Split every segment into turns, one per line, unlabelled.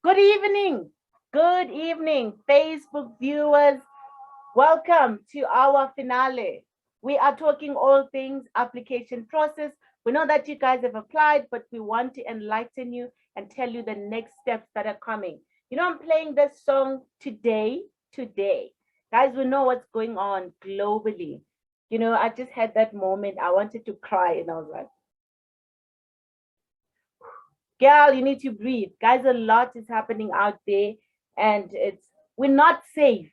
Good evening. Good evening, Facebook viewers. Welcome to our finale. We are talking all things application process. We know that you guys have applied, but we want to enlighten you and tell you the next steps that are coming. I'm playing this song today. Guys, we know what's going on globally. I just had that moment. I wanted to cry and I was like, girl, you need to breathe. Guys, a lot is happening out there and we're not safe.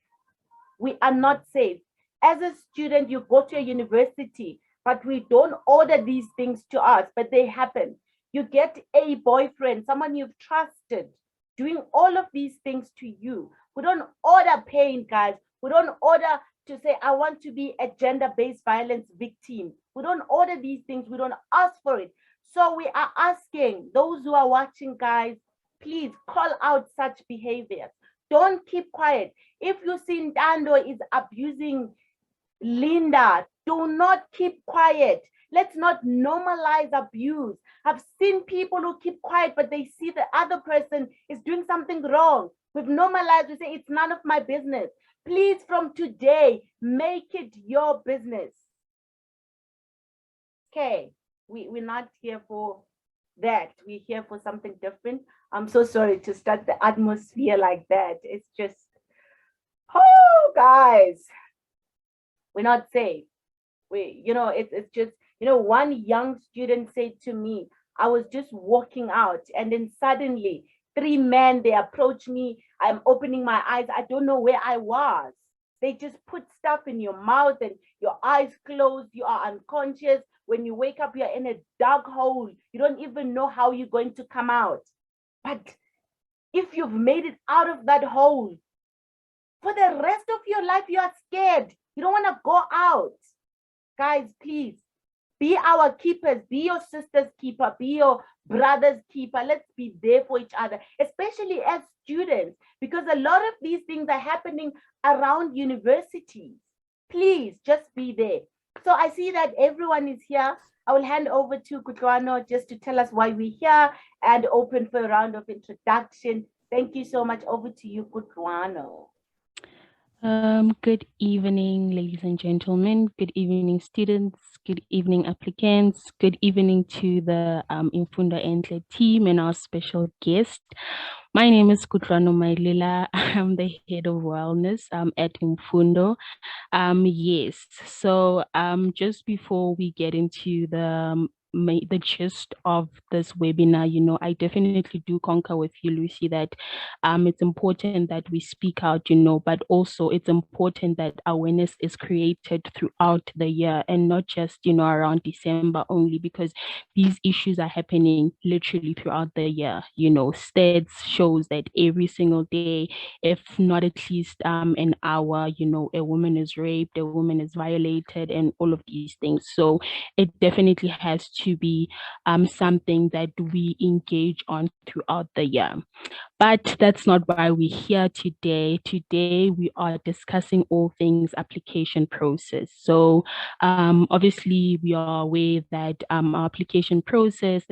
We are not safe. As a student, you go to a university, but we don't order these things to us, but they happen. You get a boyfriend, someone you've trusted, doing all of these things to you. We don't order pain, guys. We don't order to say, I want to be a gender-based violence victim. We don't order these things. We don't ask for it. So we are asking those who are watching, guys, please call out such behaviors. Don't keep quiet. If you see Ntando is abusing Linda, do not keep quiet. Let's not normalize abuse. I've seen people who keep quiet, but they see the other person is doing something wrong. We've normalized, we say it's none of my business. Please, from today, make it your business. Okay, we're not here for that. We're here for something different. I'm so sorry to start the atmosphere like that. It's just, oh, guys, we're not safe. It's just, one young student said to me, I was just walking out and then suddenly 3 men, they approach me. I'm opening my eyes. I don't know where I was. They just put stuff in your mouth and your eyes closed. You are unconscious. When you wake up, you're in a dark hole. You don't even know how you're going to come out. But if you've made it out of that hole, for the rest of your life, you are scared. You don't want to go out. Guys, please, be our keepers. Be your sister's keeper. Be your brother's keeper. Let's be there for each other, especially as students, because a lot of these things are happening around universities. Please, just be there. So I see that everyone is here. I will hand over to Kotoano just to tell us why we're here and open for a round of introduction. Thank you so much. Over to you, Kotoano.
Good evening, ladies and gentlemen. Good evening, students. Good evening, applicants. Good evening to the Imfundo Enhle team and our special guest. My name is Kotoano Mailula. I'm the head of wellness at Imfundo. Yes. So just before we get into the gist of this webinar, I definitely do concur with you, Lucy, that it's important that we speak out, but also it's important that awareness is created throughout the year and not just, around December only, because these issues are happening literally throughout the year. Stats shows that every single day, if not at least an hour, a woman is raped, a woman is violated, and all of these things. So it definitely has to be something that we engage on throughout the year. But that's not why we're here today. Today, we are discussing all things application process. So obviously, we are aware that our application process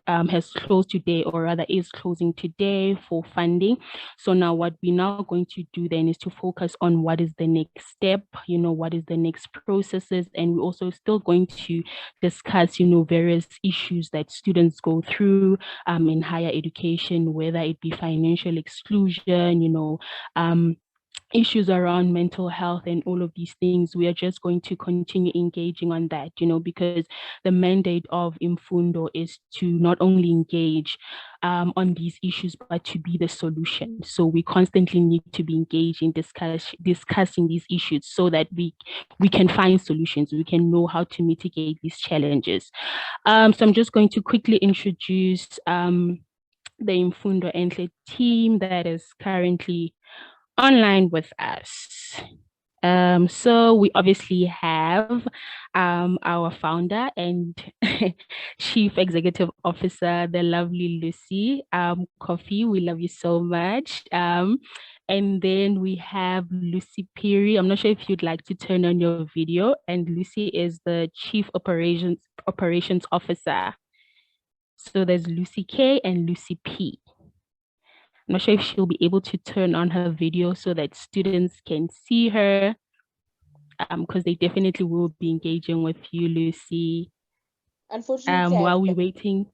has closed today, or rather is closing today for funding. So now what we're now going to do then is to focus on what is the next step, what is the next processes, and we're also still going to discuss, various issues that students go through in higher education, whether it be financial exclusion, issues around mental health and all of these things. We are just going to continue engaging on that, because the mandate of Imfundo is to not only engage on these issues, but to be the solution. So we constantly need to be engaged in discussing these issues so that we can find solutions. We can know how to mitigate these challenges. So I'm just going to quickly introduce the Imfundo Enhle team that is currently online with us. So we obviously have our founder and chief executive officer, the lovely Lucy Khofi. We love you so much. And then we have Lucy Piri. I'm not sure if you'd like to turn on your video. And Lucy is the chief operations officer. So there's Lucy K and Lucy P. I'm not sure if she'll be able to turn on her video so that students can see her, because they definitely will be engaging with you, Lucy.
Unfortunately,
While we're waiting.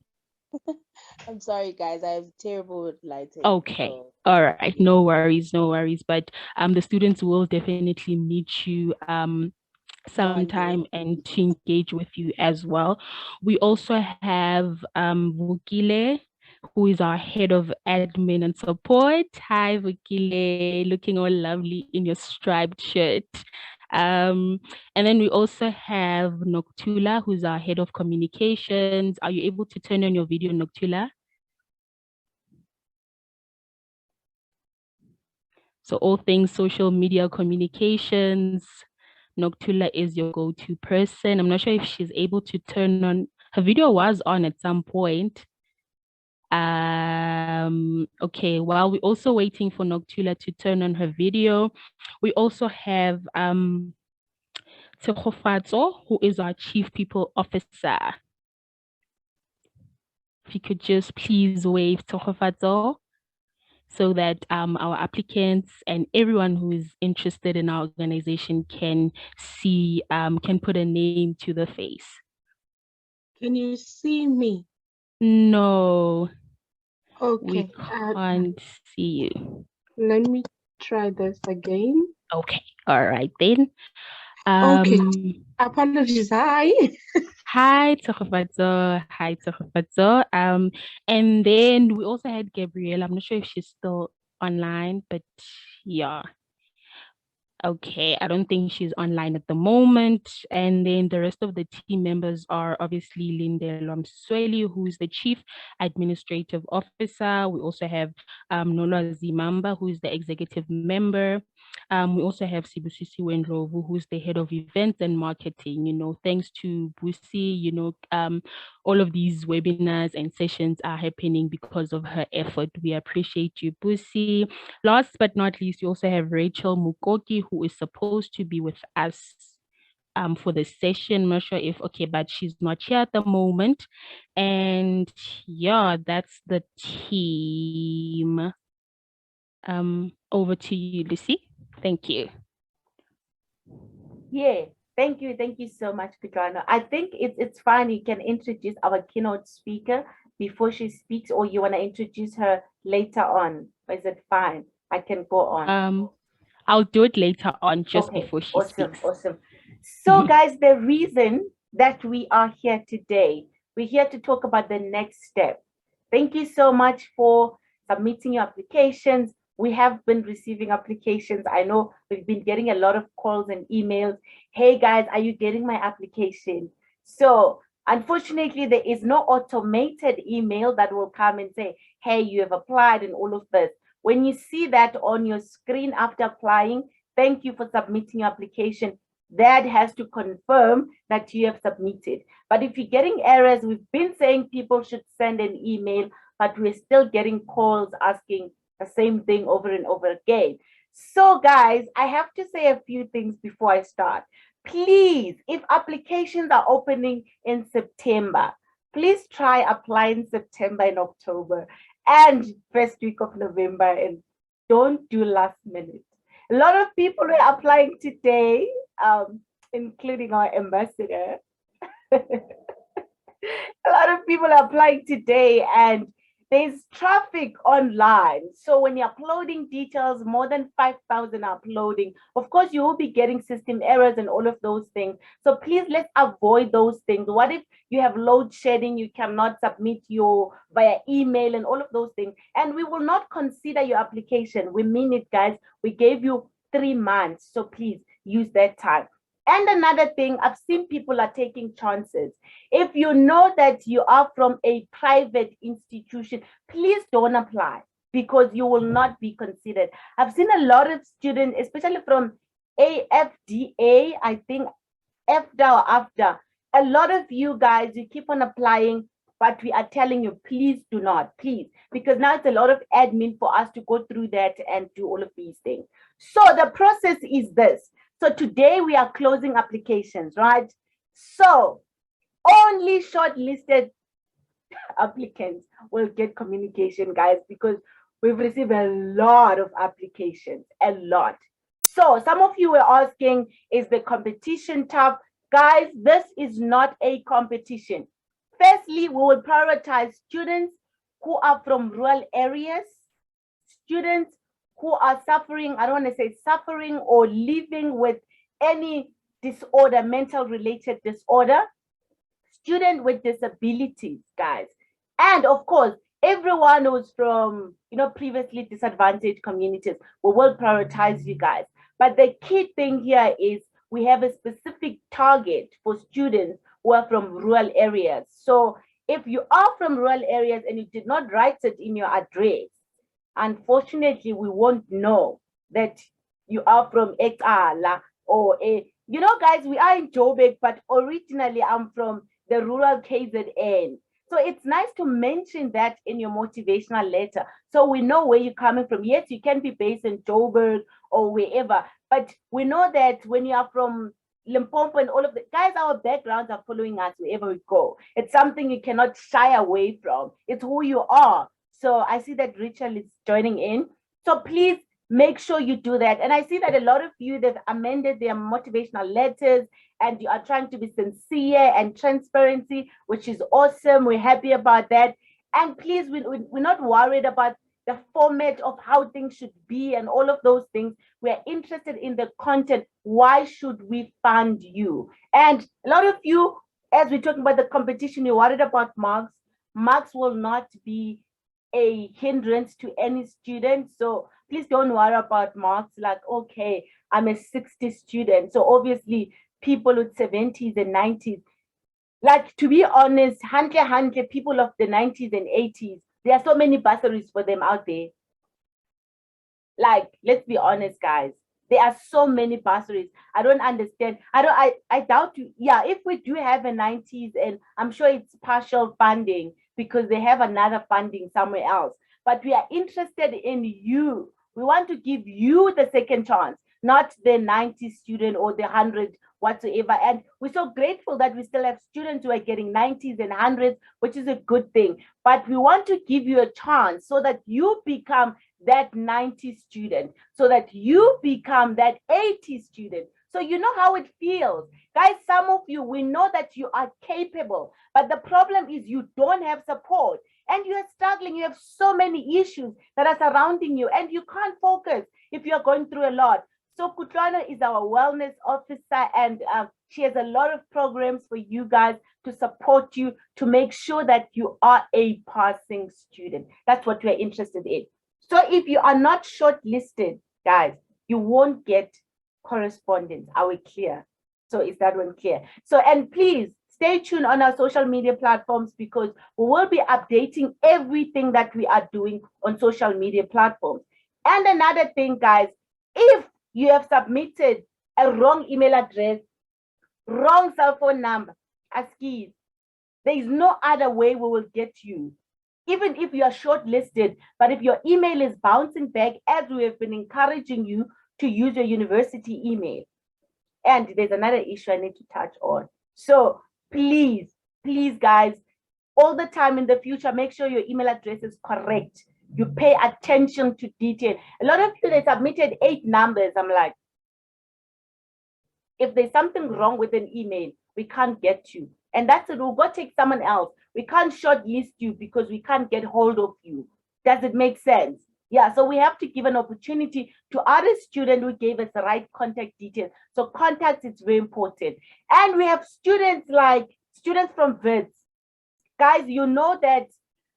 I'm sorry, guys. I have terrible lighting.
Okay.
So.
All right. No worries. No worries. But the students will definitely meet you sometime and to engage with you as well. We also have Vukile, who is our head of admin and support. Hi, Vukile, looking all lovely in your striped shirt. And then we also have Noctula, who's our head of communications. Are you able to turn on your video, Noctula? So all things social media communications, Noctula is your go-to person. I'm not sure if she's able to turn on, her video was on at some point. Okay, while we're also waiting for Noctula to turn on her video, we also have Tshegofatso, who is our Chief People Officer. If you could just please wave Tshegofatso, so that our applicants and everyone who is interested in our organization can see, can put a name to the face.
Can you see me?
No.
Okay.
We can't see you.
Let me try this again.
Okay. All right then.
Okay. Apologies. Hi.
Hi, Tshegofatso. Hi, Tshegofatso. And then we also had Gabrielle. I'm not sure if she's still online, but yeah. Okay, I don't think she's online at the moment. And then the rest of the team members are obviously Lindelo Msweli, who's the Chief Administrative Officer. We also have Nola Zimamba, who's the Executive Member. We also have Sibusisi Wendlovu, who's the Head of Events and Marketing. You know, thanks to Busi, you know, all of these webinars and sessions are happening because of her effort. We appreciate you, Busi. Last but not least, you also have Rachel Mukoki, who is supposed to be with us for the session. I'm not sure if, okay, but she's not here at the moment. And yeah, that's the team. Over to you, Lucy. Thank you.
Yeah, thank you so much, Kotoano. I think it's fine. You can introduce our keynote speaker before she speaks, or you want to introduce her later on. Or is it fine? I can go on.
I'll do it later on, just before she speaks.
Awesome. So guys, the reason that we are here today, we're here to talk about the next step. Thank you so much for submitting your applications. We have been receiving applications. I know we've been getting a lot of calls and emails. Hey guys, are you getting my application? So unfortunately, there is no automated email that will come and say, hey, you have applied and all of this. When you see that on your screen after applying, thank you for submitting your application. That has to confirm that you have submitted. But if you're getting errors, we've been saying people should send an email, but we're still getting calls asking the same thing over and over again. So guys, I have to say a few things before I start. Please, if applications are opening in September, please try apply in September and October and first week of November, and don't do last minute. A lot of people are applying today, including our ambassador. A lot of people are applying today, and there's traffic online. So when you're uploading details, more than 5,000 are uploading. Of course, you will be getting system errors and all of those things. So please, let's avoid those things. What if you have load shedding, you cannot submit your via email and all of those things? And we will not consider your application. We mean it, guys. We gave you 3 months. So please use that time. And another thing, I've seen people are taking chances. If you know that you are from a private institution, please don't apply because you will not be considered. I've seen a lot of students, especially from AFDA, I think AFDA or AFDA. A lot of you guys, you keep on applying, but we are telling you, please do not, please, because now it's a lot of admin for us to go through that and do all of these things. So the process is this. So today we are closing applications, right? So only shortlisted applicants will get communication, guys, because we've received a lot of applications, a lot. So some of you were asking, is the competition tough? Guys, this is not a competition. Firstly, we will prioritize students who are from rural areas, students who are suffering, I don't want to say suffering or living with any disorder, mental related disorder, students with disabilities, guys. And of course, everyone who's from, previously disadvantaged communities, we will prioritize you guys. But the key thing here is we have a specific target for students who are from rural areas. So if you are from rural areas and you did not write it in your address, unfortunately, we won't know that you are from Ekala or guys, we are in Joburg, but originally I'm from the rural KZN. So it's nice to mention that in your motivational letter, so we know where you're coming from. Yes, you can be based in Joburg or wherever, but we know that when you are from Limpopo and all of the guys, our backgrounds are following us wherever we go. It's something you cannot shy away from. It's who you are. So I see that Rachel is joining in. So please make sure you do that. And I see that a lot of you, they've amended their motivational letters and you are trying to be sincere and transparency, which is awesome. We're happy about that. And please, we're not worried about the format of how things should be and all of those things. We're interested in the content. Why should we fund you? And a lot of you, as we're talking about the competition, you're worried about marks. Marks will not be a hindrance to any student. So please don't worry about marks like, okay, I'm a 60 student. So obviously people with 70s and 90s, like to be honest, 100 people of the 90s and 80s, there are so many bursaries for them out there. Like, let's be honest, guys. There are so many bursaries. I don't understand. I doubt you. Yeah, if we do have a 90s, and I'm sure it's partial funding because they have another funding somewhere else. But we are interested in you. We want to give you the second chance, not the 90 student or the 100 whatsoever. And we're so grateful that we still have students who are getting 90s and 100s, which is a good thing. But we want to give you a chance so that you become that 90 student, so that you become that 80 student. So you know how it feels. Guys, some of you, we know that you are capable, but the problem is you don't have support and you are struggling. You have so many issues that are surrounding you and you can't focus if you're going through a lot. So Kotoano is our wellness officer and she has a lot of programs for you guys to support you, to make sure that you are a passing student. That's what we're interested in. So if you are not shortlisted, guys, you won't get correspondence. Are we clear? So is that one clear? So, and please stay tuned on our social media platforms because we will be updating everything that we are doing on social media platforms. And another thing, guys, if you have submitted a wrong email address, wrong cell phone number, ASCII, there is no other way we will get you. Even if you are shortlisted, but if your email is bouncing back, as we have been encouraging you to use your university email. And there's another issue I need to touch on. So please, guys, all the time in the future, make sure your email address is correct. You pay attention to detail. A lot of you, they submitted 8 numbers. I'm like, if there's something wrong with an email, we can't get you. And that's it. We'll go take someone else. We can't shortlist you because we can't get hold of you. Does it make sense? Yeah, so we have to give an opportunity to other students who gave us the right contact details. So contact is very important. And we have students like students from VITS. Guys, you know that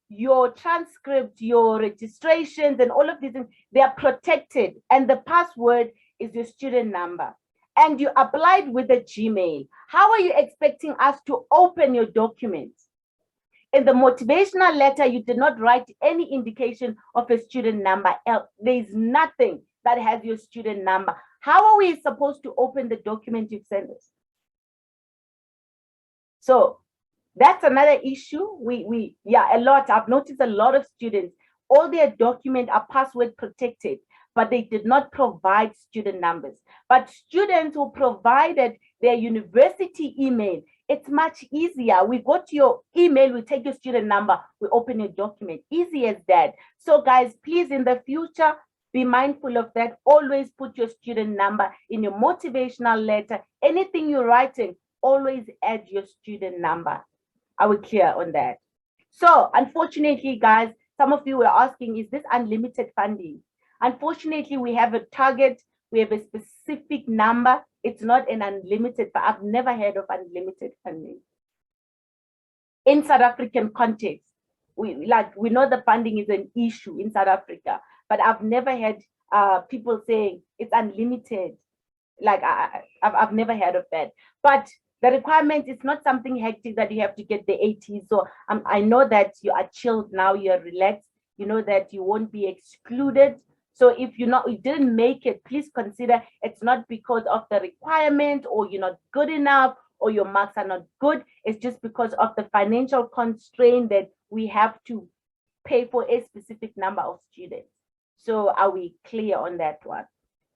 your transcript, your registrations, and all of these things, they are protected. And the password is your student number. And you applied with a Gmail. How are you expecting us to open your documents? In the motivational letter, you did not write any indication of a student number. There is nothing that has your student number. How are we supposed to open the document you've sent us? So that's another issue. A lot. I've noticed a lot of students, all their documents are password protected, but they did not provide student numbers. But students who provided their university email, It's much easier. We go to your email, we take your student number, we open your document. Easy as that. So guys, please in the future, be mindful of that. Always put your student number in your motivational letter. Anything you're writing, always add your student number. Are we clear on that? So unfortunately, guys, some of you were asking, is this unlimited funding? Unfortunately, we have a target. We have a specific number. It's not an unlimited, but I've never heard of unlimited funding. In South African context, we know the funding is an issue in South Africa, but I've never heard people saying it's unlimited. Like I've never heard of that. But the requirement is not something hectic that you have to get the 80. So I know that you are chilled now, you're relaxed. You know that you won't be excluded. So if you didn't make it, please consider it's not because of the requirement or you're not good enough or your marks are not good. It's just because of the financial constraint that we have to pay for a specific number of students. So are we clear on that one?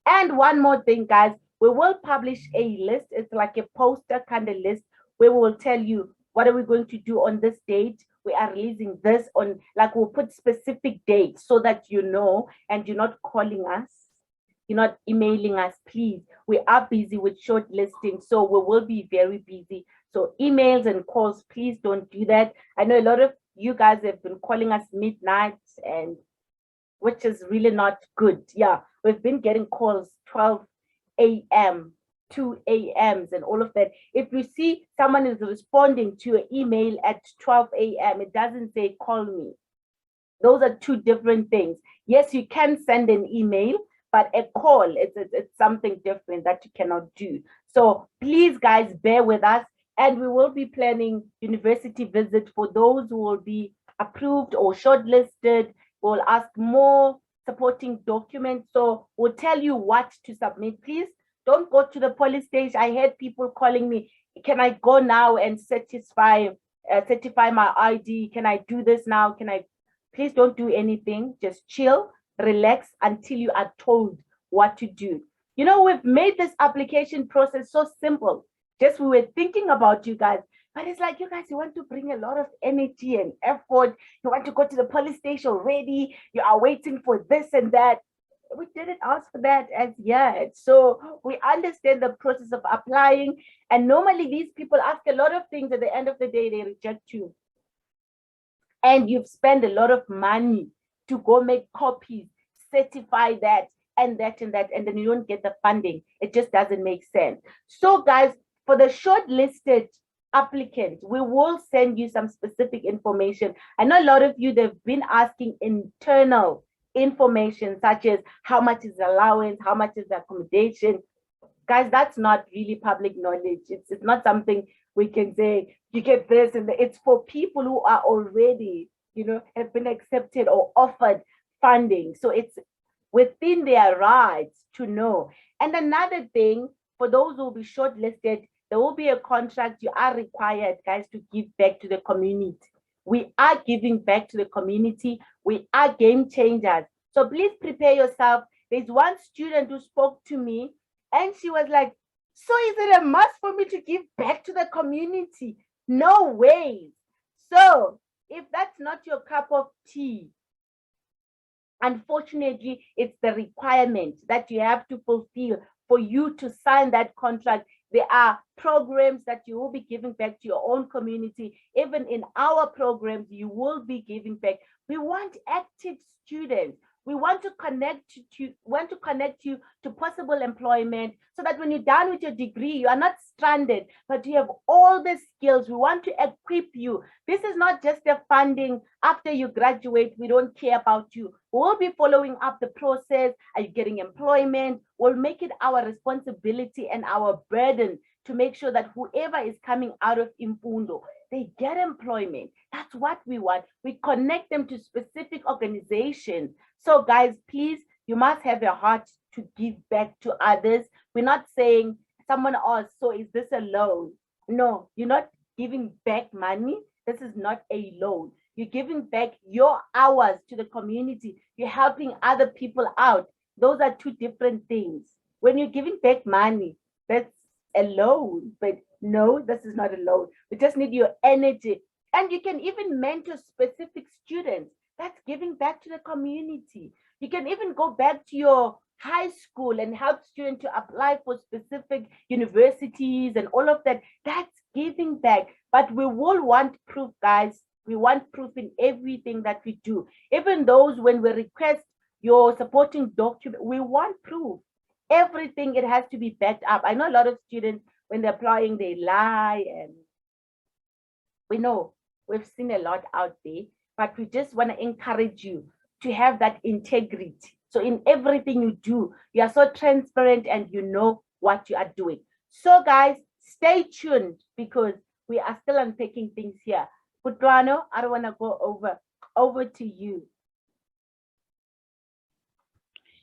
And one more thing, guys, we will publish a list. It's like a poster kind of list where we will tell you what are we going to do on this date. We are releasing this on, like we'll put specific dates so that you know, and you're not calling us, you're not emailing us, please. We are busy with shortlisting, so we will be very busy. So emails and calls, please don't do that. I know a lot of you guys have been calling us midnight, and which is really not good. Yeah, we've been getting calls 12 a.m., 2 a.m.s and all of that. If you see someone is responding to an email at 12 a.m., it doesn't say call me. Those are two different things. Yes, you can send an email, but a call, it's something different that you cannot do. So please, guys, bear with us. And we will be planning university visit for those who will be approved or shortlisted. We'll ask more supporting documents. So we'll tell you what to submit. Please don't go to the police station. I had people calling me, can I go now and certify my ID? Can I do this now? Please don't do anything. Just chill, relax until you are told what to do. You know, we've made this application process so simple. Just we were thinking about you guys, but it's like you guys, you want to bring a lot of energy and effort. You want to go to the police station already. You are waiting for this and that. We didn't ask for that as yet. So we understand the process of applying. And normally these people ask a lot of things. At the end of the day, they reject you. And you've spent a lot of money to go make copies, certify that, and that, and that, and then you don't get the funding. It just doesn't make sense. So guys, for the shortlisted applicants, we will send you some specific information. I know a lot of you, they've been asking internal information, such as how much is allowance, how much is accommodation. Guys, that's not really public knowledge. It's not something we can say, you get this, and it's for people who are already, you know, have been accepted or offered funding. So it's within their rights to know. And another thing, for those who will be shortlisted, there will be a contract. You are required, guys, to give back to the community. We are giving back to the community. We are game changers. So please prepare yourself. There's one student who spoke to me and she was like, so is it a must for me to give back to the community? No way. So if that's not your cup of tea, unfortunately, it's the requirement that you have to fulfill for you to sign that contract. There are programs that you will be giving back to your own community. Even in our programs, you will be giving back. We want active students. We want to connect you to possible employment so that when you're done with your degree, you are not stranded, but you have all the skills. We want to equip you. This is not just a funding after you graduate. We don't care about you. We'll be following up the process. Are you getting employment? We'll make it our responsibility and our burden to make sure that whoever is coming out of Imfundo, they get employment. That's what we want. We connect them to specific organizations. So guys, please, you must have a heart to give back to others. We're not saying someone else, so is this a loan? No, you're not giving back money. This is not a loan. You're giving back your hours to the community. You're helping other people out. Those are two different things. When you're giving back money, that's a loan, but no, this is not a load. We just need your energy. And you can even mentor specific students. That's giving back to the community. You can even go back to your high school and help students to apply for specific universities and all of that. That's giving back. But we will want proof, guys. We want proof in everything that we do. Even those when we request your supporting document, we want proof. Everything, it has to be backed up. I know a lot of students, when they're applying, they lie, and we know we've seen a lot out there, but we just want to encourage you to have that integrity. So in everything you do, you are so transparent and you know what you are doing. So guys, stay tuned because we are still unpacking things here. Kotoano, I don't want to go over to you.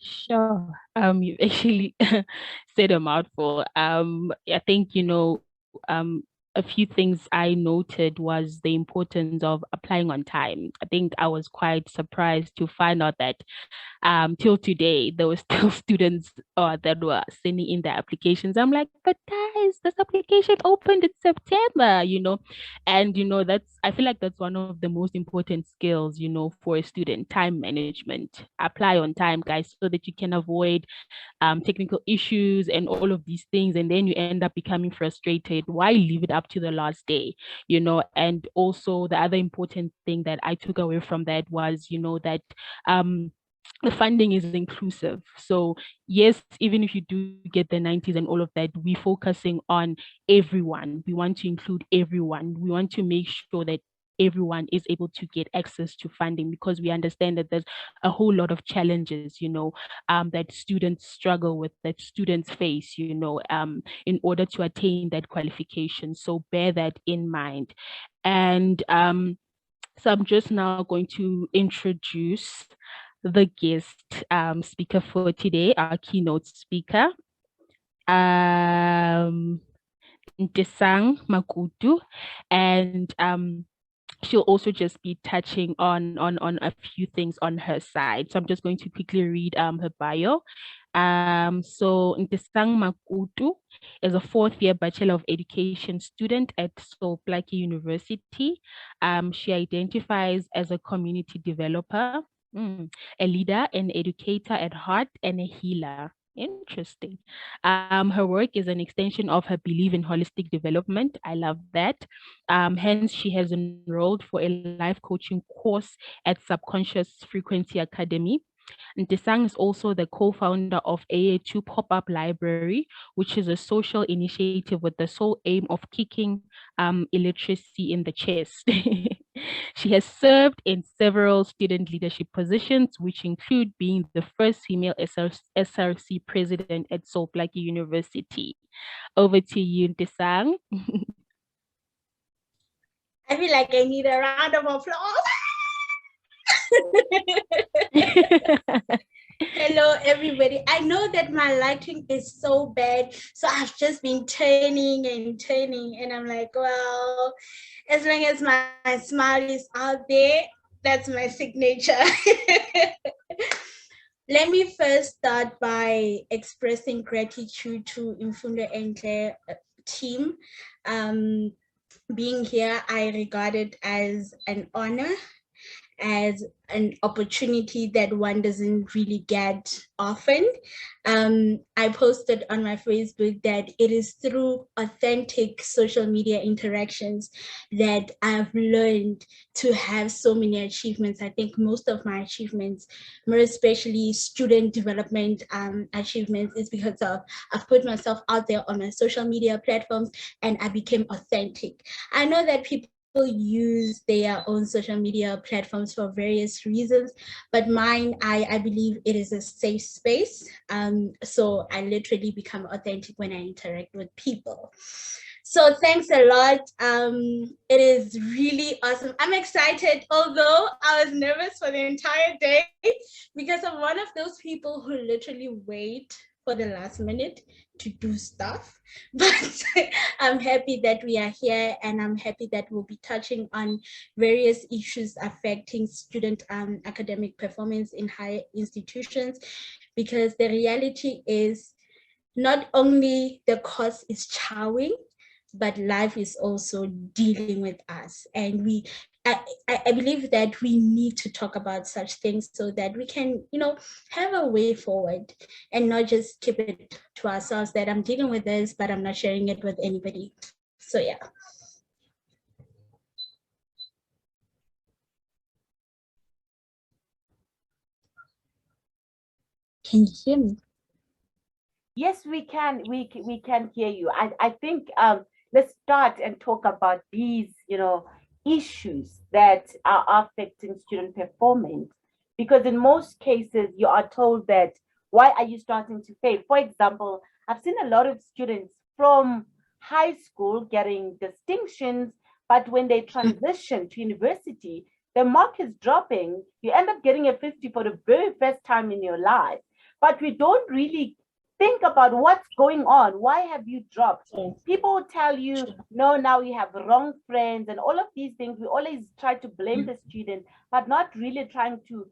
Sure. You actually said a mouthful. I think, a few things I noted was the importance of applying on time. I think I was quite surprised to find out that till today there were still students that were sending in their applications. I'm like, but guys, this application opened in September, and that's, I feel like that's one of the most important skills, for a student: time management. Apply on time, guys, so that you can avoid technical issues and all of these things, and then you end up becoming frustrated. Why leave it up to the last day? And also the other important thing that I took away from that was, that the funding is inclusive. So yes, even if you do get the 90s and all of that, we're focusing on everyone. We want to include everyone. We want to make sure that everyone is able to get access to funding, because we understand that there's a whole lot of challenges, that students struggle with, that students face, in order to attain that qualification. So bear that in mind. And so I'm just now going to introduce the guest speaker for today, our keynote speaker, Nteseng Makutu, and she'll also just be touching on a few things on her side. So I'm just going to quickly read her bio. So Nteseng Makutu is a fourth-year Bachelor of Education student at Soplaki University. She identifies as a community developer, a leader, an educator at heart, and a healer. Interesting. Her work is an extension of her belief in holistic development. I love that. Hence, she has enrolled for a life coaching course at Subconscious Frequency Academy. Nteseng is also the co-founder of AA2 Pop-Up Library, which is a social initiative with the sole aim of kicking illiteracy in the chest. She has served in several student leadership positions, which include being the first female SRC president at Soplaki University. Over to you, Nteseng.
I feel like I need a round of applause. Hello, everybody. I know that my lighting is so bad, so I've just been turning and turning, and I'm like, well, as long as my smile is out there, that's my signature. Let me first start by expressing gratitude to Imfundo Enhle Team. Being here, I regard it as an honor, as an opportunity that one doesn't really get often. I posted on my Facebook that it is through authentic social media interactions that I've learned to have so many achievements. I think most of my achievements, more especially student development achievements, is because of I've put myself out there on my social media platforms and I became authentic. I know that people use their own social media platforms for various reasons, but mine, I believe it is a safe space. So I literally become authentic when I interact with people. So thanks a lot. It is really awesome. I'm excited, although I was nervous for the entire day because I'm one of those people who literally wait for the last minute to do stuff. But I'm happy that we are here, and I'm happy that we'll be touching on various issues affecting student academic performance in higher institutions, because the reality is not only the course is chowing, but life is also dealing with us. And I believe that we need to talk about such things so that we can, have a way forward and not just keep it to ourselves that I'm dealing with this, but I'm not sharing it with anybody. So yeah. Can you hear me?
Yes, we can. We can hear you. I think let's start and talk about these, issues that are affecting student performance. Because in most cases, you are told that, why are you starting to fail? For example, I've seen a lot of students from high school getting distinctions, but when they transition to university, the mark is dropping. You end up getting a 50 for the very first time in your life. But we don't really think about what's going on. Why have you dropped? People will tell you, no, now you have wrong friends and all of these things. We always try to blame the student, but not really trying to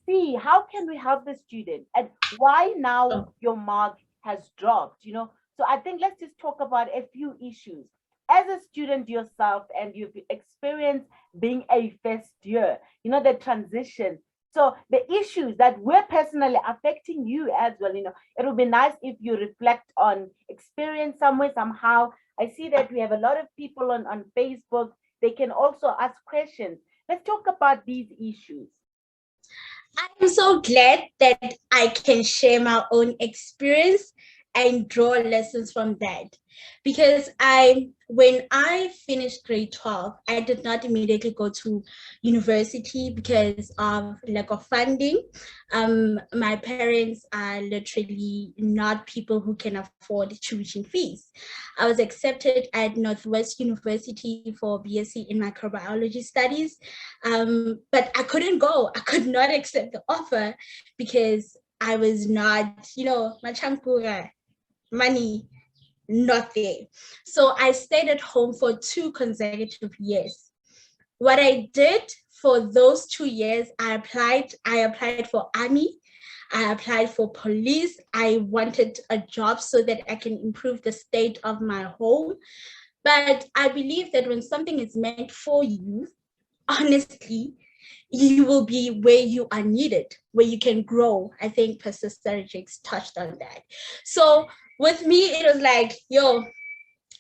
see how can we help the student and why now your mark has dropped, So I think let's just talk about a few issues. As a student yourself, and you've experienced being a first year, the transition. So the issues that were personally affecting you as well, it would be nice if you reflect on experience somewhere, somehow. I see that we have a lot of people on Facebook. They can also ask questions. Let's talk about these issues.
I'm so glad that I can share my own experience and draw lessons from that. Because when I finished grade 12, I did not immediately go to university because of lack of funding. My parents are literally not people who can afford tuition fees. I was accepted at Northwest University for BSc in microbiology studies, but I couldn't go. I could not accept the offer because I was not, machampura, money, not there. So I stayed at home for 2 consecutive years. What I did for those 2 years, I applied for army, I applied for police. I wanted a job so that I can improve the state of my home. But I believe that when something is meant for you, honestly, you will be where you are needed, where you can grow. I think Pastor Starajix touched on that. So with me, it was like,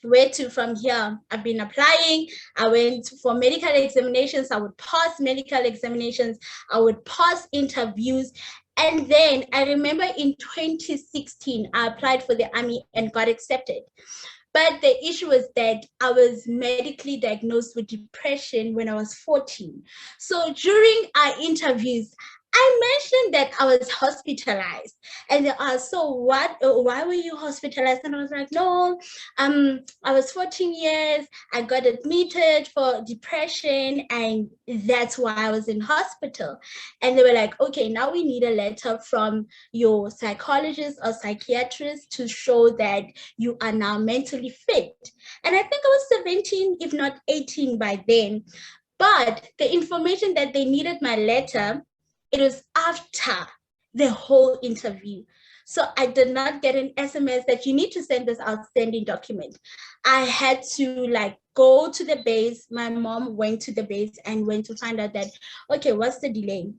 where to from here? I've been applying. I went for medical examinations. I would pass medical examinations. I would pass interviews. And then I remember in 2016, I applied for the army and got accepted. But the issue was that I was medically diagnosed with depression when I was 14. So during our interviews, I mentioned that I was hospitalized, and they asked, so what, why were you hospitalized? And I was like, no, I was 14 years, I got admitted for depression, and that's why I was in hospital. And they were like, okay, now we need a letter from your psychologist or psychiatrist to show that you are now mentally fit. And I think I was 17, if not 18 by then. But the information that they needed my letter, it was after the whole interview. So I did not get an SMS that you need to send this outstanding document. I had to go to the base. My mom went to the base and went to find out that, okay, what's the delay?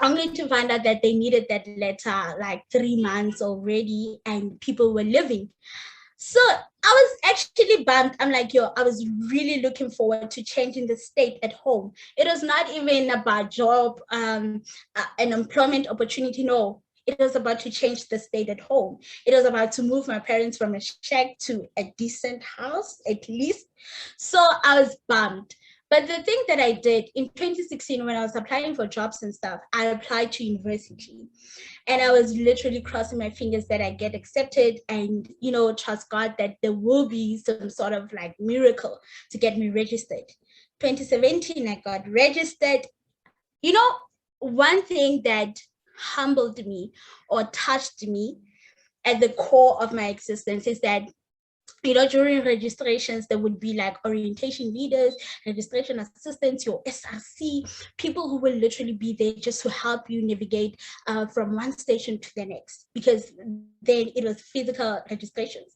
Only to find out that they needed that letter 3 months already and people were living. So I was actually bummed. I'm like, I was really looking forward to changing the state at home. It was not even about job, an employment opportunity. No, it was about to change the state at home. It was about to move my parents from a shack to a decent house, at least. So I was bummed. But the thing that I did in 2016, when I was applying for jobs and stuff, I applied to university. And I was literally crossing my fingers that I get accepted and, trust God that there will be some sort of miracle to get me registered. 2017, I got registered. One thing that humbled me or touched me at the core of my existence is that during registrations, there would be orientation leaders, registration assistants, your SRC, people who will literally be there just to help you navigate from one station to the next, because then it was physical registrations.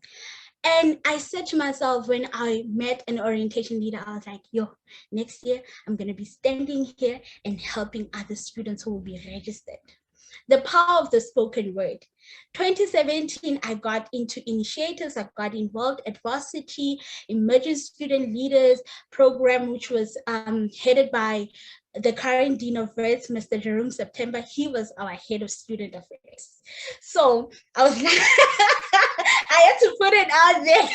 And I said to myself when I met an orientation leader, I was like, yo, next year I'm going to be standing here and helping other students who will be registered. The power of the spoken word. 2017, I got into initiatives. I got involved at Varsity, Emerging Student Leaders program, which was headed by the current Dean of Vets, Mr. Jerome September. He was our head of student affairs. So I was like, I had to put it out there.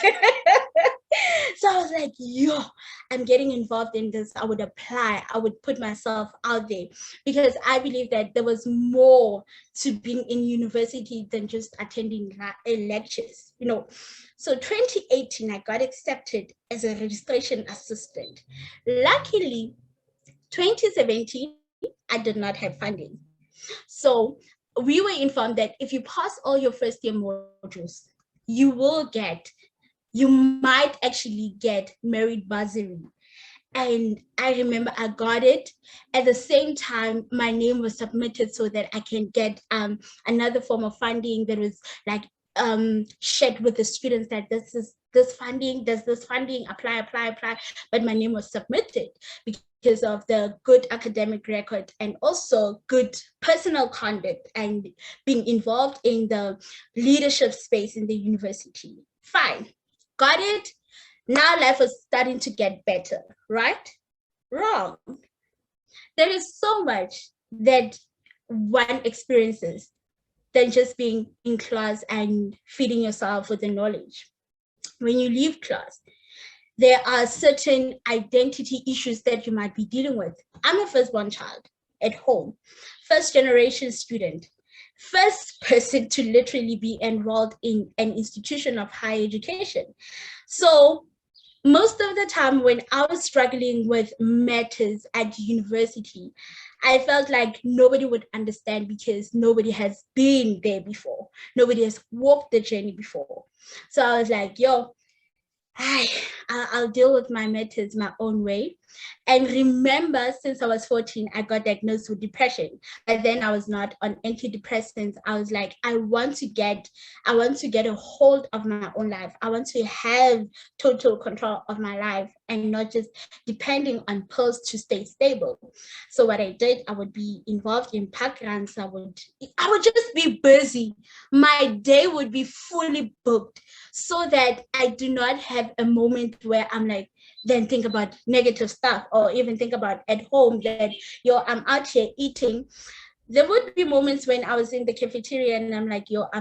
So I was like, yo, I'm getting involved in this. I would apply. I would put myself out there because I believe that there was more to being in university than just attending lectures, you know. So 2018, I got accepted as a registration assistant. Luckily, 2017, I did not have funding. So we were informed that if you pass all your first year modules, you might actually get merit bursary. And I remember I got it. At the same time, my name was submitted so that I can get another form of funding that was like shared with the students that this funding, apply. But my name was submitted because of the good academic record and also good personal conduct and being involved in the leadership space in the university. Fine, got it. Now life was starting to get better, right? Wrong. There is so much that one experiences than just being in class and feeding yourself with the knowledge. When you leave class, there are certain identity issues that you might be dealing with. I'm a firstborn child at home, first generation student, first person to literally be enrolled in an institution of higher education. So most of the time when I was struggling with matters at university, I felt like nobody would understand because nobody has been there before. Nobody has walked the journey before. So I was like, yo, I'll deal with my matters my own way. And remember, since I was 14, I got diagnosed with depression. But then I was not on antidepressants. I was like, I want to get a hold of my own life. I want to have total control of my life and not just depending on pills to stay stable. So what I did, I would be involved in park runs. I would just be busy. My day would be fully booked so that I do not have a moment where I'm like, then think about negative stuff or even think about at home that, yo, I'm out here eating. There would be moments when I was in the cafeteria and I'm like, yo, I'm